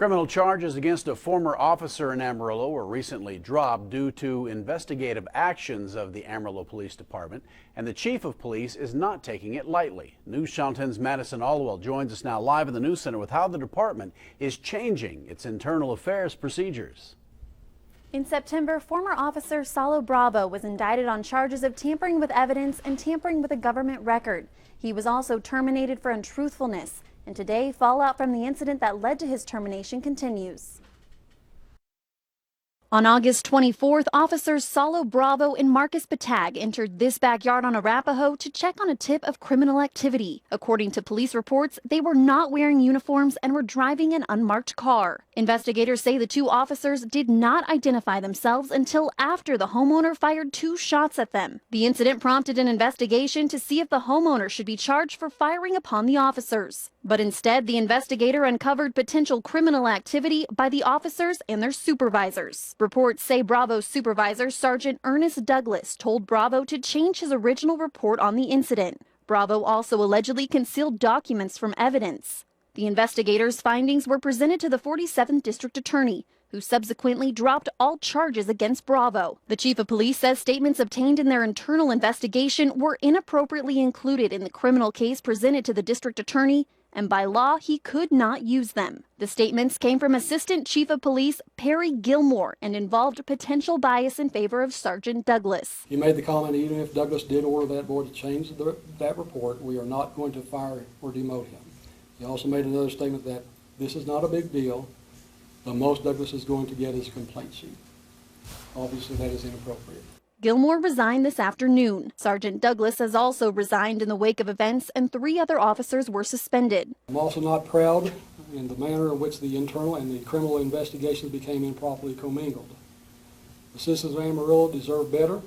Criminal charges against a former officer in Amarillo were recently dropped due to investigative actions of the Amarillo Police Department, and the chief of police is not taking it lightly. News Channel 10's Madison Alewel joins us now live in the news center with how the department is changing its internal affairs procedures. In September, former officer Alewel Bravo was indicted on charges of tampering with evidence and tampering with a government record. He was also terminated for untruthfulness. And today, fallout from the incident that led to his termination continues. On August 24th, officers Alewel Bravo and Marcus Patag entered this backyard on Arapahoe to check on a tip of criminal activity. According to police reports, they were not wearing uniforms and were driving an unmarked car. Investigators say the two officers did not identify themselves until after the homeowner fired 2 shots at them. The incident prompted an investigation to see if the homeowner should be charged for firing upon the officers. But instead, the investigator uncovered potential criminal activity by the officers and their supervisors. Reports say Bravo's supervisor, Sergeant Ernest Douglas, told Bravo to change his original report on the incident. Bravo also allegedly concealed documents from evidence. The investigators' findings were presented to the 47th District Attorney, who subsequently dropped all charges against Bravo. The chief of police says statements obtained in their internal investigation were inappropriately included in the criminal case presented to the district attorney, and by law, he could not use them. The statements came from Assistant Chief of Police Perry Gilmore and involved potential bias in favor of Sergeant Douglas. He made the comment, even if Douglas did order that board to change that report, we are not going to fire or demote him. He also made another statement that this is not a big deal. The most Douglas is going to get is a complaint sheet. Obviously, that is inappropriate. Gilmore resigned this afternoon. Sergeant Douglas has also resigned in the wake of events, and 3 other officers were suspended. I'm also not proud in the manner in which the internal and the criminal investigations became improperly commingled. The citizens of Amarillo deserve better,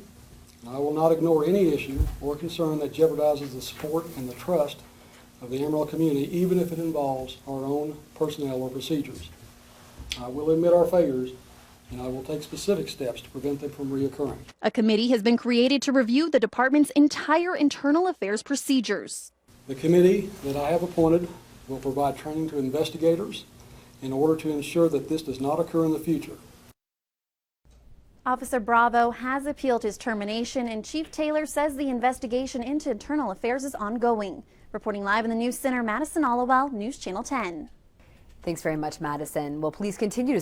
and I will not ignore any issue or concern that jeopardizes the support and the trust of the Amarillo community, even if it involves our own personnel or procedures. I will admit our failures, and I will take specific steps to prevent them from reoccurring. A committee has been created to review the department's entire internal affairs procedures. The committee that I have appointed will provide training to investigators in order to ensure that this does not occur in the future. Officer Bravo has appealed his termination, and Chief Taylor says the investigation into internal affairs is ongoing. Reporting live in the News Center, Madison Alewel, News Channel 10. Thanks very much, Madison. Well, please continue to